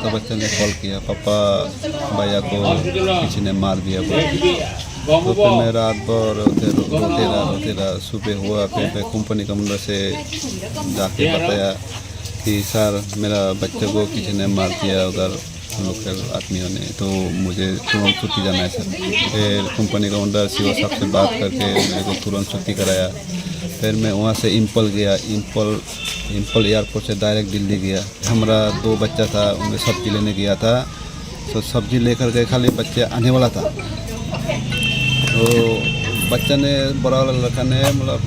छोटा बच्चा ने कॉल किया, पापा भैया को किसी ने मार दिया। तो फिर मैं रात भर रोते रहा। सुबह हुआ, फिर कंपनी कमांडर से जाके बताया कि सर मेरा बच्चे को किसी ने मार दिया उधर लोकल आदमियों ने, तो मुझे तुरंत छुट्टी जाना है सर। फिर कंपनी कमांडर सीओ साहब से बात करके मेरे को तुरंत छुट्टी कराया। फिर मैं वहाँ से इम्पल गया, इम्पल एयरपोर्ट से डायरेक्ट दिल्ली गया। हमारा 2 बच्चा था, उन्हें सब्जी लेने गया था, तो सब्जी लेकर के खाली बच्चे आने वाला था। तो बच्चा ने, बड़ा वाला लड़का ने मतलब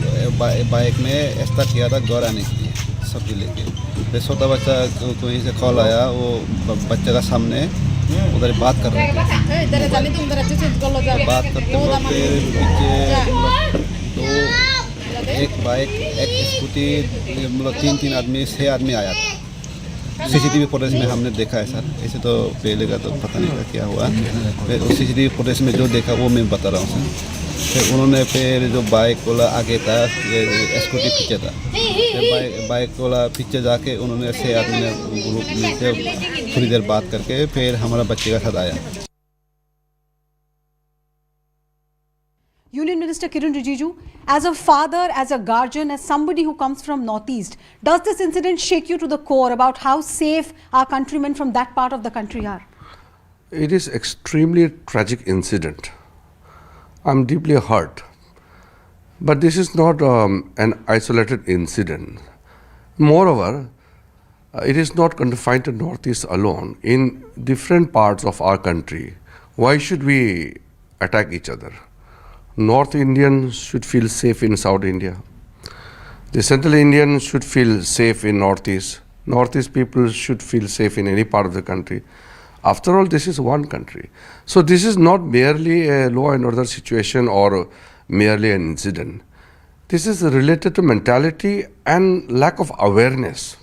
बाइक में स्टार्ट किया था घर आने के लिए सब्जी लेके। फिर छोटा बच्चा को कहीं से कॉल आया, वो बच्चे का सामने उधर बात कर रहे थे। बात करते वक्त पीछे एक बाइक, एक स्कूटी, मतलब 3 आदमी, 6 आदमी आया था। सीसीटीवी फुटेज में हमने देखा है सर, ऐसे तो पहले का तो पता नहीं था क्या हुआ। फिर उस सीसीटीवी फुटेज में जो देखा वो मैं बता रहा हूँ सर। फिर उन्होंने फिर जो बाइक वाला आगे था, ये स्कूटी पीछे था, फिर बाइक वाला पीछे जाके उन्होंने 6 आदमी ने ग्रुप में थोड़ी देर बात करके फिर हमारा बच्चे का साथ आया। Union Minister Kiran Rijiju, as a father, as a guardian, as somebody who comes from Northeast, does this incident shake you to the core about how safe our countrymen from that part of the country are? It is extremely tragic incident. I'm deeply hurt. But this is not an isolated incident. Moreover, it is not confined to Northeast alone. In different parts of our country, why should we attack each other? North Indians should feel safe in South India. The Central Indians should feel safe in Northeast. Northeast people should feel safe in any part of the country. After all, this is one country. So this is not merely a law and order situation or merely an incident. This is related to mentality and lack of awareness.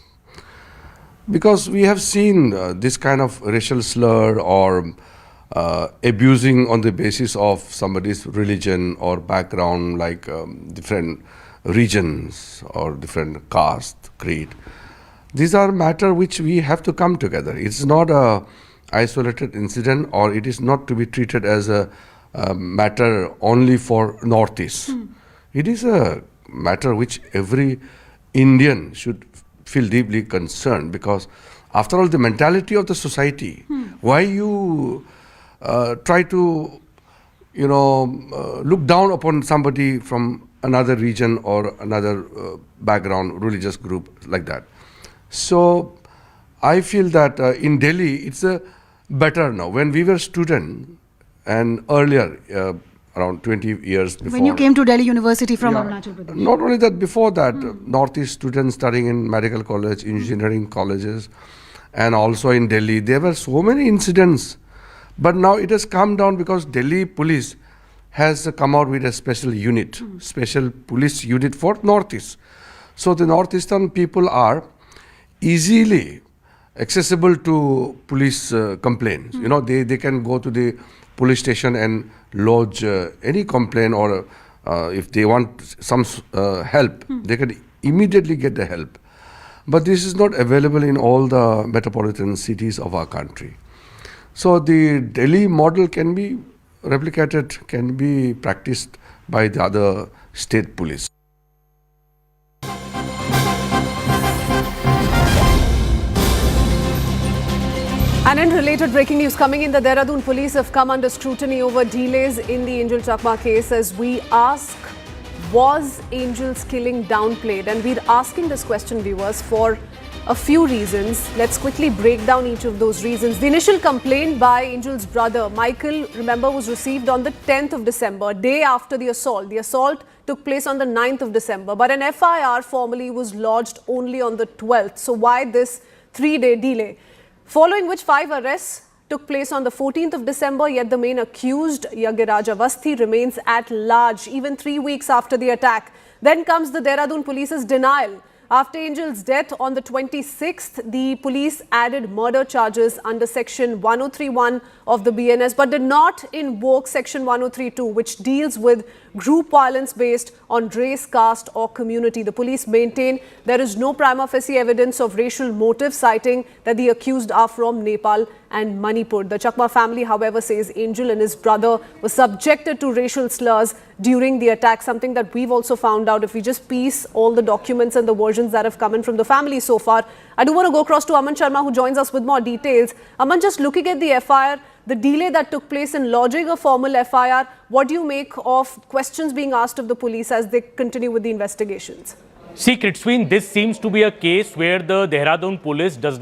Because we have seen this kind of racial slur or abusing on the basis of somebody's religion or background, like different regions or different caste, creed. These are matter which we have to come together. It's not a isolated incident, or it is not to be treated as a matter only for Northeast. It is a matter which every Indian should feel deeply concerned, because after all, the mentality of the society, why you try to, look down upon somebody from another region or another background, religious group like that. So I feel that in Delhi, it's better now. When we were students and earlier, around 20 years before. When you came to Delhi University from Arunachal Pradesh. Not only that, before that, Northeast students studying in medical college, engineering colleges, and also in Delhi, there were so many incidents. But now it has come down because Delhi police has come out with a special unit, special police unit for Northeast. So the Northeastern people are easily accessible to police complaints. They can go to the police station and lodge any complaint, or if they want some help, they can immediately get the help. But this is not available in all the metropolitan cities of our country. So the Delhi model can be replicated, can be practiced by the other state police. And in related breaking news coming in, the Dehradun police have come under scrutiny over delays in the Anjel Chakma case. As we ask, was Angel's killing downplayed? And we're asking this question, viewers, for a few reasons. Let's quickly break down each of those reasons. The initial complaint by Angel's brother, Michael, remember, was received on the 10th of December, day after the assault. The assault took place on the 9th of December, but an FIR formally was lodged only on the 12th. So why this 3-day delay? Following which 5 arrests took place on the 14th of December, yet the main accused, Yagiraj Avasthi, remains at large even 3 weeks after the attack. Then comes the Dehradun police's denial After Angel's death on the 26th, the police added murder charges under Section 1031 of the BNS, but did not invoke Section 1032, which deals with group violence based on race, caste or community. The police maintain there is no prima facie evidence of racial motive, citing that the accused are from Nepal and Manipur. The Chakma family, however, says Angel and his brother were subjected to racial slurs during the attack, something that we've also found out if we just piece all the documents and the versions that have come in from the family so far. I do want to go across to Aman Sharma, who joins us with more details. Aman, just looking at the FIR, the delay that took place in lodging a formal FIR, what do you make of questions being asked of the police as they continue with the investigations? See, Kritsween, this seems to be a case where the Dehradun police does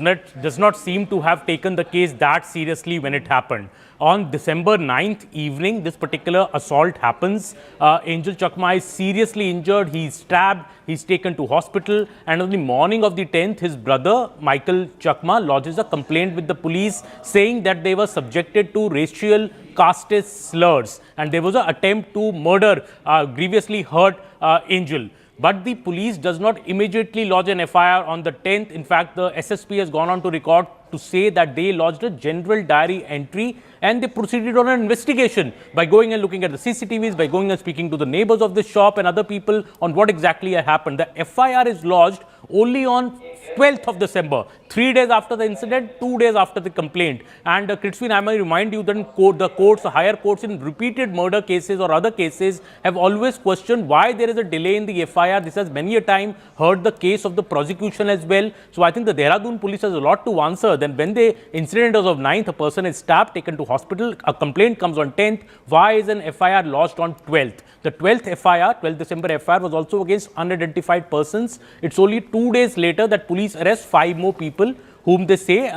not seem to have taken the case that seriously when it happened. On December 9th evening, this particular assault happens. Anjel Chakma is seriously injured. He's stabbed. He's taken to hospital. And on the morning of the 10th, his brother, Michael Chakma, lodges a complaint with the police saying that they were subjected to racial casteist slurs. And there was an attempt to murder, grievously hurt Angel. But the police does not immediately lodge an FIR on the 10th. In fact, the SSP has gone on to record to say that they lodged a general diary entry and they proceeded on an investigation by going and looking at the CCTVs, by going and speaking to the neighbors of the shop and other people on what exactly had happened. The FIR is lodged only on 12th of December, 3 days after the incident, 2 days after the complaint. And Kritsween, I may remind you that the courts, the higher courts in repeated murder cases or other cases have always questioned why there is a delay in the FIR. This has many a time heard the case of the prosecution as well. So I think the Dehradun police has a lot to answer. Then when the incident was of 9th, a person is stabbed, taken to hospital, a complaint comes on 10th. Why is an FIR lodged on 12th? The 12th FIR, 12th December FIR, was also against unidentified persons. It's only 2 days later that police arrest 5 more people whom they say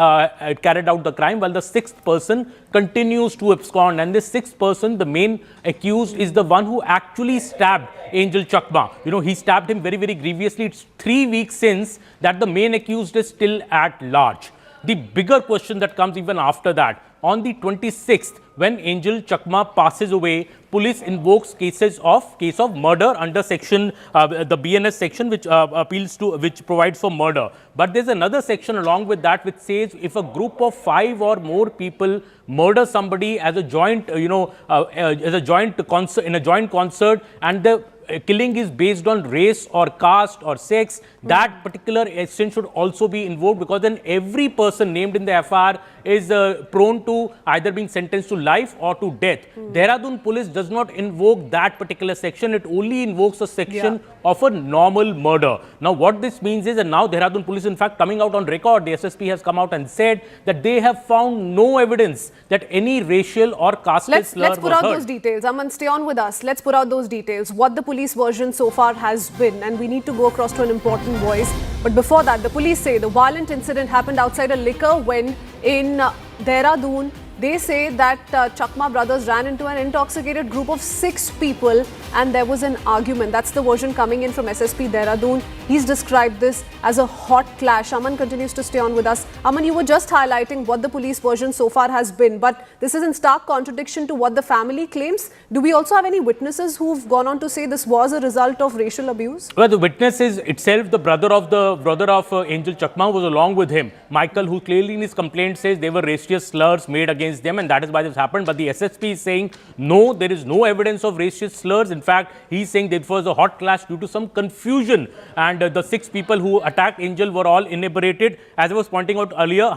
carried out the crime, while the 6th person continues to abscond. And this 6th person, the main accused, is the one who actually stabbed Anjel Chakma. You know, he stabbed him very, very grievously. It's 3 weeks since that the main accused is still at large. The bigger question that comes even after that, on the 26th, when Anjel Chakma passes away, police invokes case of murder under section, the BNS section, which provides for murder. But there's another section along with that which says if a group of 5 or more people murder somebody as a joint, in a joint concert, and the killing is based on race or caste or sex, that particular action should also be invoked, because then every person named in the FIR is prone to either being sentenced to life or to death. Dehradun police does not invoke that particular section. It only invokes a section of a normal murder. Now, what this means is, and now Dehradun police, in fact, coming out on record, the SSP has come out and said that they have found no evidence that any racial or caste slur Let's put out those details. Aman, stay on with us. Let's put out those details. What the police version so far has been, and we need to go across to an important voice. But before that, the police say the violent incident happened outside a liquor when in Dehradun. They say that Chakma brothers ran into an intoxicated group of 6 people and there was an argument. That's the version coming in from SSP Dehradun. He's described this as a hot clash. Aman continues to stay on with us. Aman, you were just highlighting what the police version so far has been, but this is in stark contradiction to what the family claims. Do we also have any witnesses who've gone on to say this was a result of racial abuse? Well, the witness is itself the brother of Anjel Chakma was along with him. Michael, who clearly in his complaint says there were racial slurs made against them, and that is why this happened. But the SSP is saying no, there is no evidence of racist slurs. In fact, he's saying there was a hot clash due to some confusion, and the 6 people who attacked Angel were all inebriated. As I was pointing out earlier,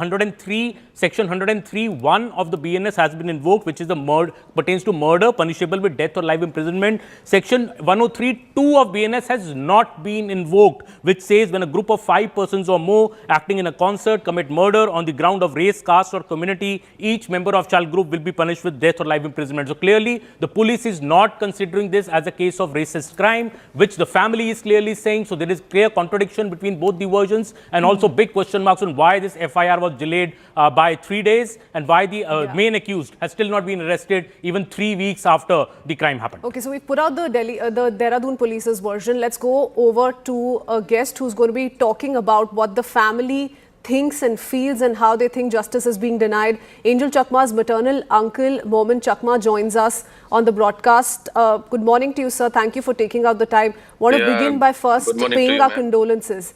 section 103(1) of the BNS has been invoked, which is the pertains to murder punishable with death or life imprisonment. Section 103(2) of BNS has not been invoked, which says when a group of 5 persons or more acting in a concert commit murder on the ground of race, caste or community, each member of child group will be punished with death or life imprisonment. So clearly, the police is not considering this as a case of racist crime, which the family is clearly saying. So there is clear contradiction between both the versions, and also big question marks on why this FIR was delayed by 3 days and why the main accused has still not been arrested even 3 weeks after the crime happened. Okay, so we've put out the Dehradun police's version. Let's go over to a guest who's going to be talking about what the family thinks and feels and how they think justice is being denied. Anjel Chakma's maternal uncle, Momin Chakma, joins us on the broadcast. Good morning to you, sir. Thank you for taking out the time. Want to begin by first paying our condolences.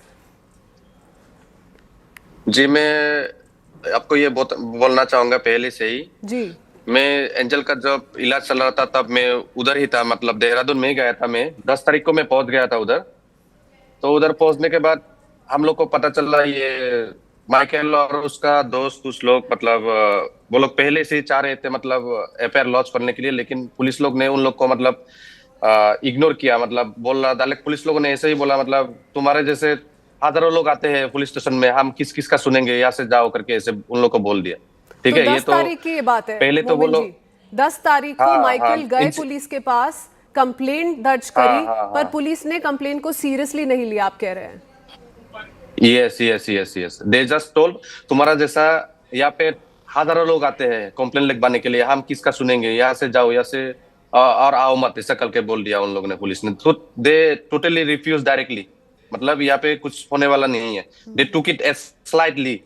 जी मैं आपको ये बोलना चाहूंगा पहले से ही जी। मैं angel का जब इलाज चल रहा था तब मैं उधर ही था, मतलब देहरादून में ही गया था। मैं 10 तारीख को मैं पहुंच गया था उधर। तो उधर पहुंचने के बाद हम लोग को पता चला ये माइकल और उसका दोस्त कुछ लोग मतलब वो लोग पहले से ही चाह रहे थे मतलब एफआईआर लॉन्च करने के लिए, लेकिन पुलिस लोग ने उन लोग को मतलब इग्नोर किया। मतलब बोल रहा डायरेक्ट पुलिस लोगों ने ऐसे ही बोला मतलब तुम्हारे जैसे हजारों लोग आते हैं पुलिस स्टेशन में, हम किस किस का सुनेंगे, यहाँ से जाओ करके ऐसे उन लोग को बोल दिया। ठीक है, ये 10 तारीख की ये बात है। पहले तो वो लोग 10 तारीख को माइकल गए पुलिस के पास, कंप्लेंट दर्ज करी, पर पुलिस ने कंप्लेंट को सीरियसली नहीं लिया, आप कह रहे हैं? यस दे जस्ट टोल्ड तुम्हारा जैसा यहाँ पे हजारों लोग आते हैं कंप्लेंट लिखवाने के लिए, हम किसका सुनेंगे, यहाँ से जाओ, यहाँ से और आओ मत, ऐसा करके बोल दिया उन लोगों ने, पुलिस ने। तो दे टोटली रिफ्यूज डायरेक्टली, मतलब यहाँ पे कुछ होने वाला नहीं है। दे टुक इट एज स्लाइटली।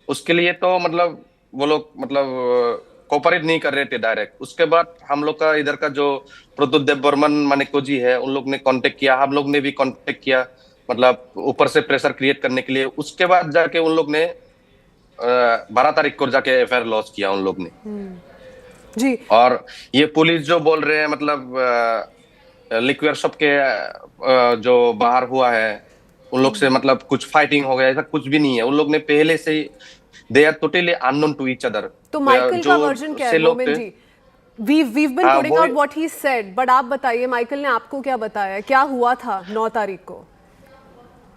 उसके लिए तो मतलब वो लोग मतलब कोऑपरेट नहीं कर रहे थे डायरेक्ट। उसके बाद हम लोग का इधर का जो प्रद्युत देवबर्मन मानिको जी है, उन लोग ने कांटेक्ट किया, हम लोग ने भी कांटेक्ट किया, मतलब ऊपर से प्रेशर क्रिएट करने के लिए। उसके बाद जाके उन लोग ने 12 तारीख को जाके एफआईआर लॉन्च किया उन लोग ने जी। और ये पुलिस जो बोल रहे हैं मतलब लिक्वियर शॉप के जो बाहर हुआ है उन लोग से मतलब कुछ फाइटिंग हो गया, ऐसा कुछ भी नहीं है। उन लोग ने पहले से ही they are totally unknown to each other. तो माइकल का वर्जन क्या है मोमिन जी? we've been putting out what he said, but आप बताइए माइकल ने आपको क्या बताया, क्या हुआ था 9 तारीख को?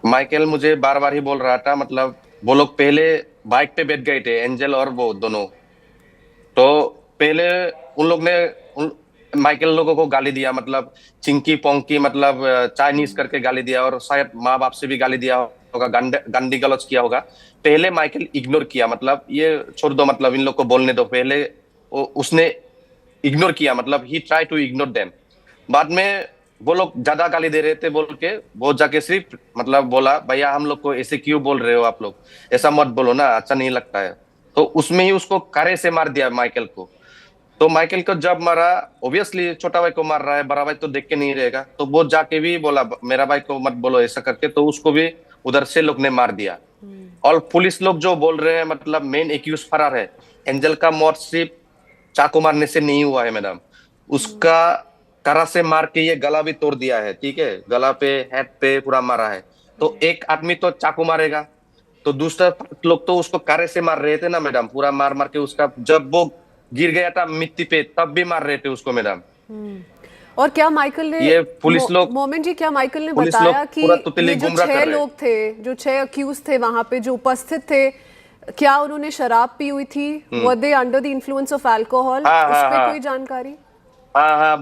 माइकल मुझे बार बार ही बोल रहा था मतलब वो लोग पहले बाइक पे बैठ गए थे, एंजल और वो दोनों। तो पहले उन लोग ने माइकल लोगों को गाली दिया, मतलब चिंकी पोंकी, मतलब चाइनीज करके गाली दिया, और शायद माँ बाप से भी गाली दिया होगा, गंदी गलौज किया होगा। पहले माइकल इग्नोर किया, मतलब ये छोड़ दो, मतलब इन लोग को बोलने दो। पहले उसने इग्नोर किया, मतलब ही ट्राई टू इग्नोर देम। बाद में वो लोग ज्यादा गाली दे रहे थे बोल के वो जाके सिर्फ मतलब बोला भैया हम लोग को ऐसे क्यों बोल रहे हो आप लोग, ऐसा मत बोलो ना, अच्छा नहीं लगता है। तो उसमें ही उसको कारे से मार दिया माइकल को। तो माइकल को जब मारा, ऑब्वियसली छोटा भाई को मार रहा है, बड़ा भाई तो देख के नहीं रहेगा, तो वो जाके भी बोला मेरा भाई को मत बोलो ऐसा करके, तो उसको भी उधर से लोग ने मार दिया। और पुलिस लोग जो बोल रहे हैं मतलब मेन एक्यूज फरार है। एंजल का मौत सिर्फ चाकू मारने से नहीं हुआ है मैडम, उसका करा से मार के ये गला भी तोड़ दिया है। ठीक है, गला पे हेड पे पूरा मारा है। तो एक आदमी तो चाकू मारेगा, तो दूसरा लोग तो उसको कारे से मार रहे थे ना मैडम, पूरा मार मार के उसका, जब वो गिर गया था मिट्टी पे तब भी मार रहे थे उसको मैडम। और क्या माइकल ने, ये पुलिस लोग, मोमिन जी, क्या माइकल ने बताया कि ये जो 6 लोग थे, जो 6 अक्यूज थे वहां पे जो उपस्थित थे, क्या उन्होंने शराब पी हुई थी? Were they under the influence of alcohol? उस पे कोई जानकारी? हाँ,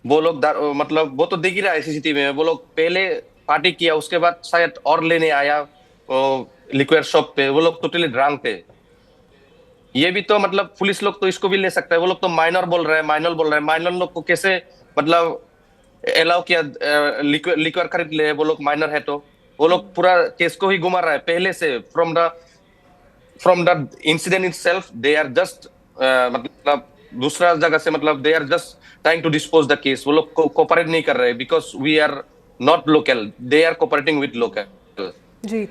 वो लोग मतलब वो तो दिख ही रहा है सीसीटीवी में, वो लोग पहले पार्टी किया, उसके बाद शायद और लेने आया लिक्विड शॉप पे, वो लोग टोटली ड्रंक थे। ये भी तो मतलब पुलिस लोग तो इसको भी ले सकता है, वो लोग तो माइनर बोल रहे हैं, माइनर लोग को कैसे मतलब अलाउ किया लिक्विड खरीद ले, वो लोग माइनर है तो वो लोग पूरा केस को ही घुमा रहा है पहले से। From the incident itself they are just मतलब दूसरा जगह से मतलब they are just trying to dispose the case. वो लोग कोऑपरेट नहीं कर रहे because we are not local, they are cooperating with local जी।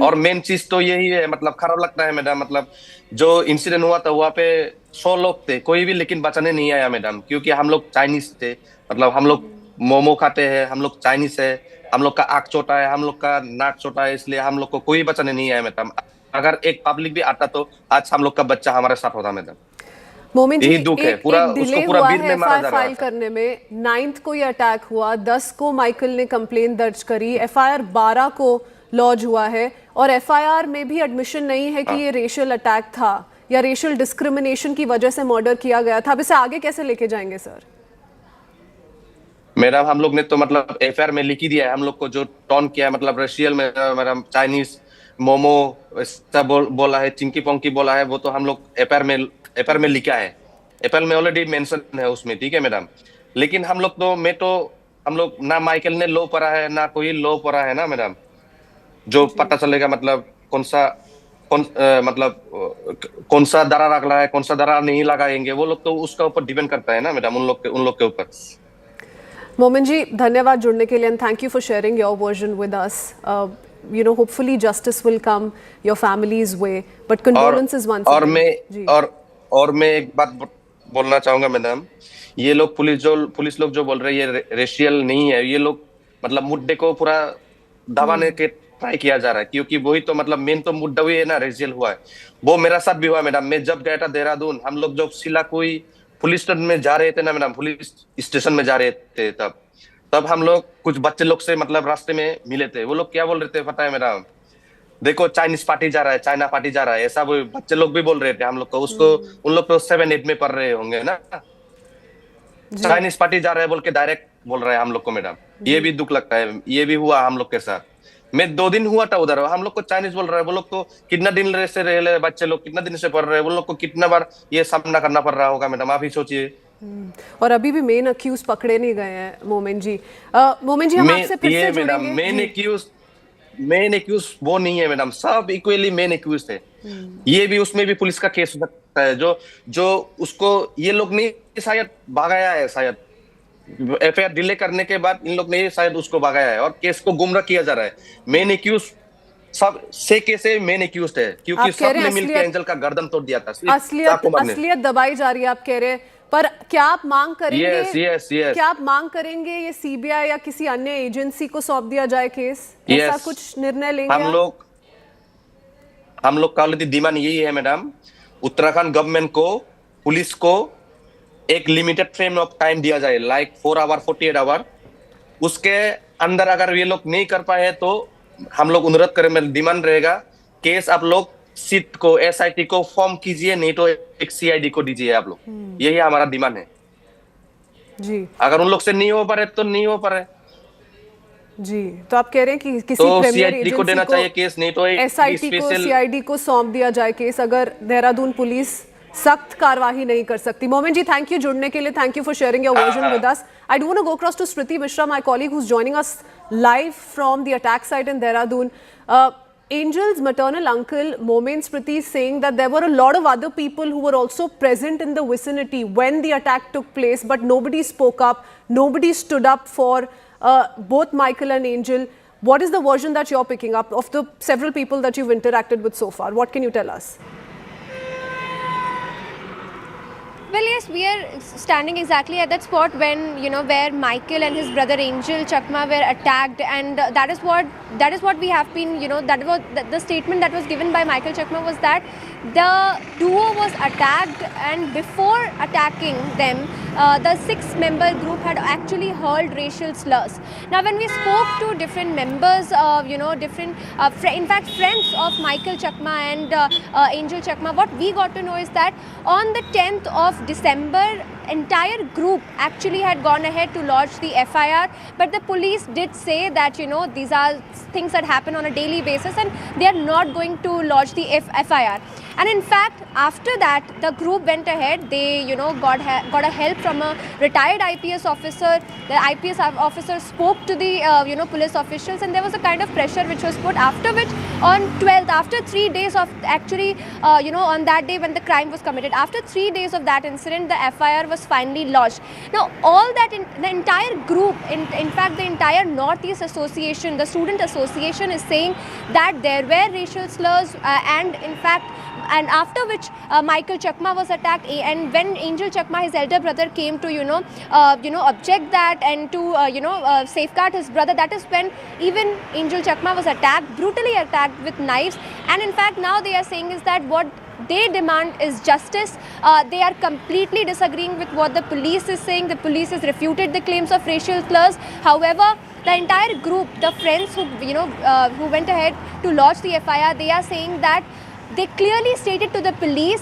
और मेन चीज तो यही है, मतलब खराब लगता है मैडम, मतलब जो इंसिडेंट हुआ था वहाँ पे 100 लोग थे, कोई भी लेकिन बचाने नहीं आया मैडम, क्योंकि हम लोग चाइनीज थे, मतलब हम लोग मोमो खाते हैं, हम लोग चाइनीज है, हम लोग का आंख छोटा है, हम लोग का नाक छोटा है, इसलिए हम लोग को कोई बचाने नहीं आया मैडम। अगर एक पब्लिक भी आता तो आज हम लोग का बच्चा हमारे साथ होता मैडम। मोमिन जी, दुख है पूरा, उसको पूरा बीर में मारा जा रहा है। फाइल करने में 9 को ये अटैक हुआ, 10 को माइकल ने कंप्लेंट दर्ज करी, एफआईआर 12 को लॉन्च हुआ है, और एफआईआर में भी एडमिशन नहीं है कि ये रेशियल अटैक था या रेशियल डिस्क्रिमिनेशन की वजह से मर्डर किया गया था। अब इसे आगे कैसे लेके जाएंगे सर? मैडम हम लोग ने तो मतलब एफआईआर में लिख ही दिया है, हम लोग को जो टॉन किया है मतलब रेशियल में मैडम, चाइनीज, मोमो ऐसा बोला है, चिंकी पोंकी बोला है, वो तो हम लोग एफआईआर में लिखा है, एफआईआर में ऑलरेडी मेंशन है उसमें। ठीक है मैडम, लेकिन हम लोग ना माइकल ने लो पढ़ा है ना कोई लो पढ़ा है ना मैडम, जो पता चलेगा मतलब कौन सा दरा रखना है, कौन सा दरा नहीं लगाएंगे, वो लोग तो उसका ऊपर डिपेंड करता है ना मैडम, उन लोग के ऊपर। मोमिन जी, धन्यवाद जुड़ने के लिए and thank you for sharing your version with us. You know, hopefully justice will come your family's way, but condolences once again. और मैं एक बात बोलना चाहूंगा मैडम, ये लोग पुलिस लोग जो बोल रहे हैं ये रेशियल नहीं है, ये लोग मतलब मुद्दे को पूरा दबाने के ट्राई किया जा रहा है, क्योंकि वही तो मतलब मेन तो मुद्दा वही है ना, रेशियल हुआ है। वो मेरा साथ भी हुआ मैडम, मैं जब गया था देहरादून, हम लोग जब सिलाकुई पुलिस स्टेशन में जा रहे थे ना मैडम, पुलिस स्टेशन में जा रहे थे, तब हम लोग कुछ बच्चे लोग से मतलब रास्ते में मिले थे। वो लोग क्या बोल रहे थे पता है मैडम, देखो चाइनीज पार्टी जा रहा है, चाइना पार्टी जा रहा है, ऐसा वो बच्चे लोग भी बोल रहे थे हम लोग को। उसको उन लोग तो 7-8 में पढ़ रहे होंगे ना, चाइनीज पार्टी जा रहा है बोल के डायरेक्ट बोल रहा है हम लोग को मैडम। ये भी दुख लगता है, ये भी हुआ हम लोग के साथ। मैं 2 दिन हुआ था उधर, हम लोग को चाइनीज बोल रहा है। वो लोग तो कितना दिन से रहे बच्चे लोग, कितना दिन से पढ़ रहे हैं, वो लोग को कितना बार ये सामना करना पड़ रहा होगा मैडम, आप ही सोचिए। और अभी भी मेन अक्यूज पकड़े नहीं गए हैं मोमिन जी। मोमिन जी, हम आपसे फिर से जुड़ेंगे। मेन एक्यूज वो नहीं है मैडम, सब इक्वली मेन एक्यूज थे। ये भी उसमें भी पुलिस का केस हो सकता है, जो उसको ये लोग ने शायद भगाया है, शायद एफआईआर डिले करने के बाद इन लोग ने शायद उसको भगाया है और केस को गुमराह किया जा रहा है। मेन एक्यूज सब से कैसे मेन एक्यूज है, क्योंकि सबने मिलकर एंजल का गर्दन तोड़ दिया था। असलियत दबाई जा रही है, आप कह रहे हैं, पर क्या आप मांग करेंगे? yes. क्या आप मांग करेंगे ये सीबीआई या किसी अन्य एजेंसी को सौंप दिया जाए केस? ऐसा कुछ निर्णय लेंगे हम लोग का डिमांड यही है मैडम, उत्तराखंड गवर्नमेंट को, पुलिस को एक लिमिटेड फ्रेम ऑफ टाइम दिया जाए, लाइक 4 आवर 48 आवर। उसके अंदर अगर ये लोग नहीं कर पाए तो हम लोग अनुरोध करें, डिमांड रहेगा केस आप लोग सीट को, एसआईटी को फॉर्म कीजिए, नहीं तो एक सीआईडी को दीजिए आप लोग। यही हमारा डिमांड है जी। अगर उन लोग से नहीं हो पा रहे तो नहीं हो पा रहे जी, तो आप कह रहे हैं कि किसी तो प्रीमियर सीआईडी को देना चाहिए केस, नहीं तो एसआईटी को, सीआईडी को सौंप दिया जाए केस, अगर देहरादून पुलिस सख्त कार्रवाई नहीं कर सकती। मोमिन जी, थैंक यू जुड़ने के लिए, thank you for sharing your version with us. I don't want to go across to Smriti Mishra, my colleague who's joining us live from the attack site in Dehradun. Angel's maternal uncle Momin Smriti is saying that there were a lot of other people who were also present in the vicinity when the attack took place, but nobody spoke up, nobody stood up for both Michael and Angel. What is the version that you're picking up of the several people that you've interacted with so far? What can you tell us? Well, yes, we are standing exactly at that spot when, you know, where Michael and his brother Anjel Chakma were attacked, and that is what we have been, you know, that was the statement that was given by Michael Chakma was that the duo was attacked, and before attacking them, the 6-member group had actually hurled racial slurs. Now, when we spoke to different members, you know, different, in fact, friends of Michael Chakma and Anjel Chakma, what we got to know is that on the 10th of December, entire group actually had gone ahead to lodge the FIR, but the police did say that, you know, these are things that happen on a daily basis and they are not going to lodge the FIR. And in fact, after that, the group went ahead. They, you know, got a help from a retired IPS officer. The IPS officer spoke to the, you know, police officials, and there was a kind of pressure which was put. After which, on 12th, after 3 days of actually, you know, on that day when the crime was committed, after 3 days of that incident, the FIR was finally lodged. Now, all that, the entire group, in fact, the entire Northeast Association, the student association is saying that there were racial slurs, and in fact, and after which Michael Chakma was attacked, and when Anjel Chakma, his elder brother, came to, you know, object that and to, you know, safeguard his brother, that is when even Anjel Chakma was attacked, brutally attacked with knives. And in fact, now they are saying is that what they demand is justice. They are completely disagreeing with what the police is saying. The police has refuted the claims of racial slurs. However, the entire group, the friends who, you know, who went ahead to lodge the FIR, they are saying that they clearly stated to the police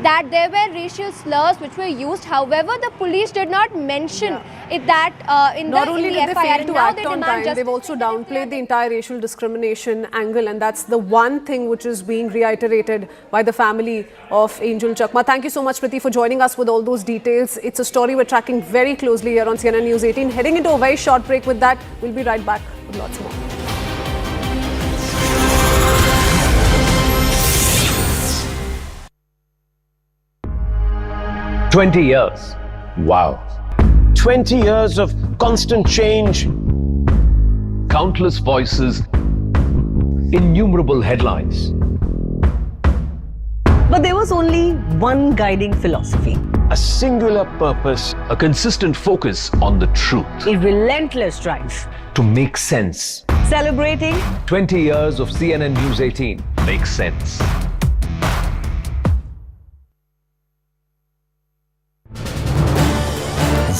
that there were racial slurs which were used. However, the police did not mention it that in not the only in did the they FIR. fail to act on time, they've also downplayed the entire racial discrimination angle, and that's the one thing which is being reiterated by the family of Anjel Chakma. Thank you so much, Priti, for joining us with all those details. It's a story we're tracking very closely here on CNN News 18. Heading into a very short break with that. We'll be right back with lots more. 20 years. Wow. 20 years of constant change. Countless voices. Innumerable headlines. But there was only one guiding philosophy. A singular purpose. A consistent focus on the truth. A relentless drive. To make sense. Celebrating 20 years of CNN News 18 makes sense.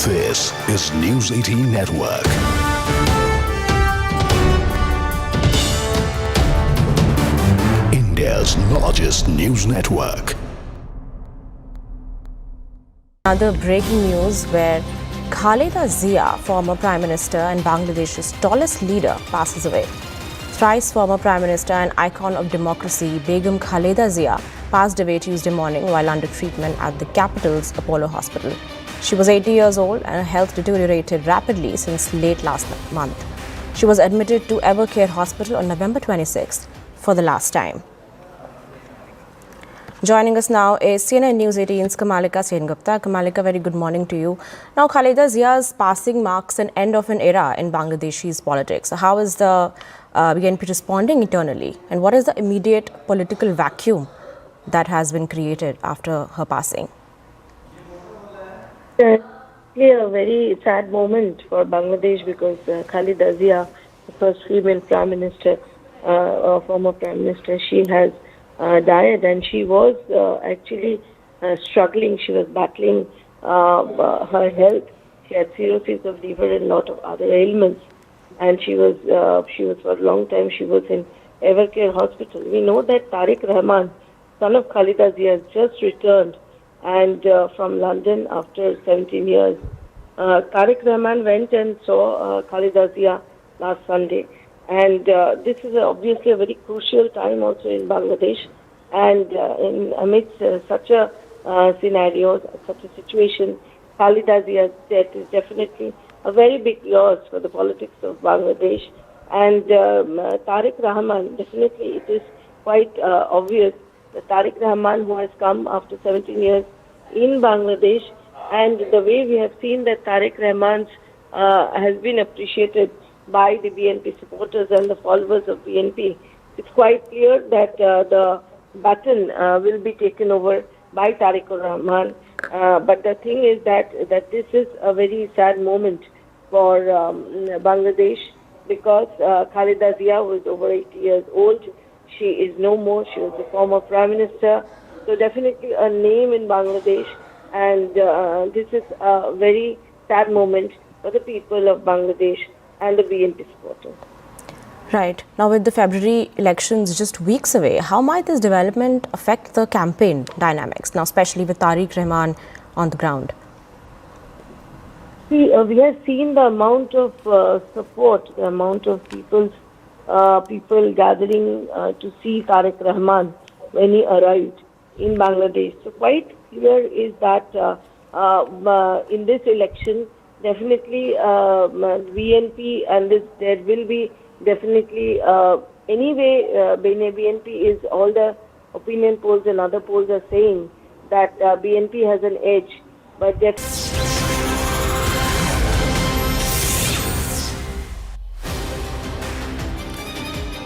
This is News 18 Network. India's largest news network. Another breaking news where Khaleda Zia, former Prime Minister and Bangladesh's tallest leader, passes away. Thrice former Prime Minister and icon of democracy, Begum Khaleda Zia, passed away Tuesday morning while under treatment at the capital's Apollo Hospital. She was 80 years old and her health deteriorated rapidly since late last month. She was admitted to Evercare Hospital on November 26th for the last time. Joining us now is CNN News 18's Kamalika Sengupta. Kamalika, very good morning to you. Now, Khaleda Zia's passing marks an end of an era in Bangladeshi's politics. How is the BNP responding internally? And what is the immediate political vacuum that has been created after her passing? A very sad moment for Bangladesh because Khaleda Zia, the first female Prime Minister, former Prime Minister, she has died, and she was actually struggling. She was battling her health. She had cirrhosis of liver and a lot of other ailments, and she was for a long time. She was in Evercare Hospital. We know that Tariq Rahman, son of Khaleda Zia, has just returned and from London after 17 years. Tariq Rahman went and saw Khaleda Zia last Sunday. And this is obviously a very crucial time also in Bangladesh. And amidst such a scenario, such a situation, Khaleda Zia's death is definitely a very big loss for the politics of Bangladesh. And Tariq Rahman, definitely it is quite obvious that Tariq Rahman, who has come after 17 years in Bangladesh, and the way we have seen that Tariq Rahman has been appreciated by the BNP supporters and the followers of BNP, it's quite clear that the baton will be taken over by Tariq Rahman. But the thing is that this is a very sad moment for Bangladesh because Khaleda Zia was over 80 years old. She is no more. She was the former Prime Minister. So definitely a name in Bangladesh. And this is a very sad moment for the people of Bangladesh and the BNP supporters. Right. Now, with the February elections just weeks away, how might this development affect the campaign dynamics, now especially with Tariq Rahman on the ground? See, we have seen the amount of support, the amount of people gathering to see Tariq Rahman when he arrived in Bangladesh. So quite clear is that in this election, definitely BNP and there will be definitely anyway BNP is, all the opinion polls and other polls are saying that BNP has an edge, but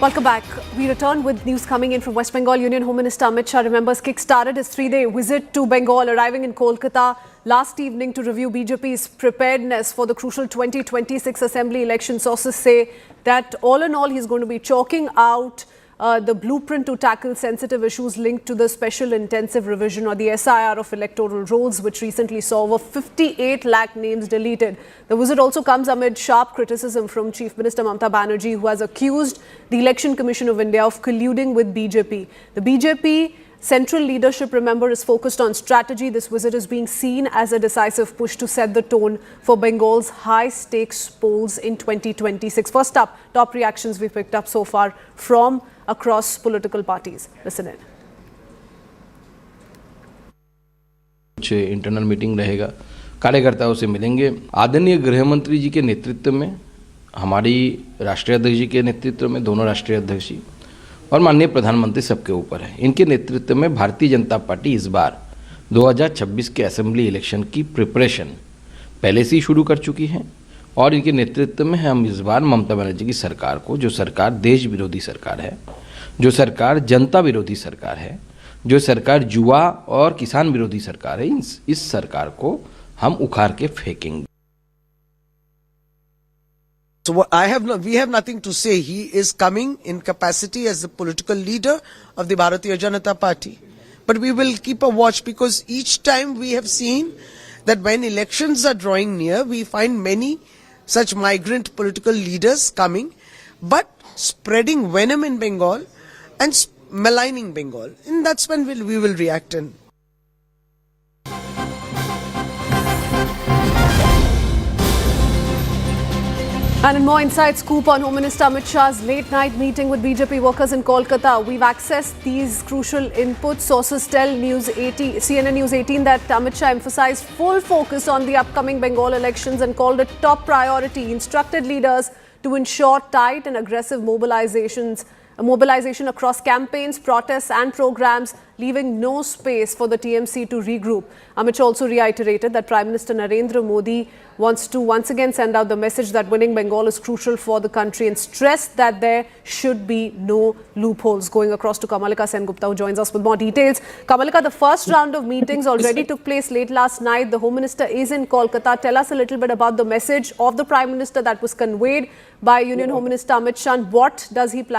Welcome back. We return with news coming in from West Bengal. Union Home Minister Amit Shah remembers kick-started his 3-day visit to Bengal, arriving in Kolkata last evening to review BJP's preparedness for the crucial 2026 Assembly election. Sources say that all in all, he's going to be chalking out the blueprint to tackle sensitive issues linked to the special intensive revision or the SIR of electoral rolls, which recently saw over 58 lakh names deleted. The visit also comes amid sharp criticism from Chief Minister Mamata Banerjee, who has accused the Election Commission of India of colluding with BJP. The BJP central leadership, remember, is focused on strategy. This visit is being seen as a decisive push to set the tone for Bengal's high-stakes polls in 2026. First up, top reactions we picked up so far from across political parties. Listen in. कुछ internal meeting रहेगा, कार्यकर्ताओं से मिलेंगे। आदरणीय गृह मंत्री जी के नेतृत्व में, हमारी राष्ट्रीय अध्यक्ष जी के नेतृत्व में, दोनों राष्ट्रीय अध्यक्ष और माननीय प्रधानमंत्री सबके ऊपर है। इनके नेतृत्व में भारतीय जनता पार्टी इस बार 2026 के असेंबली इलेक्शन की प्रिपरेशन पहले से ही शुरू कर चुकी हैं और इनके नेतृत्व में हम इस बार ममता बनर्जी की सरकार को, जो सरकार देश विरोधी सरकार है, जो सरकार जनता विरोधी सरकार है, जो सरकार युवा और किसान विरोधी सरकार है, इस सरकार को हम उखाड़ के फेंकेंगे। So we have nothing to say. He is coming in capacity as the political leader of the Bharatiya Janata Party. But we will keep a watch, because each time we have seen that when elections are drawing near, we find many such migrant political leaders coming, but spreading venom in Bengal and maligning Bengal. And that's when we will react in. And in more inside scoop on Home Minister Amit Shah's late night meeting with BJP workers in Kolkata, we've accessed these crucial inputs. Sources tell CNN News 18 that Amit Shah emphasized full focus on the upcoming Bengal elections and called it top priority. He instructed leaders to ensure tight and aggressive mobilization across campaigns, protests and programs, leaving no space for the TMC to regroup. Amit Shah also reiterated that Prime Minister Narendra Modi wants to once again send out the message that winning Bengal is crucial for the country and stressed that there should be no loopholes. Going across to Kamalika Sengupta, who joins us with more details. Kamalika, the first round of meetings already took place late last night. The Home Minister is in Kolkata. Tell us a little bit about the message of the Prime Minister that was conveyed by Union Home Minister Amit Shah. What does he plan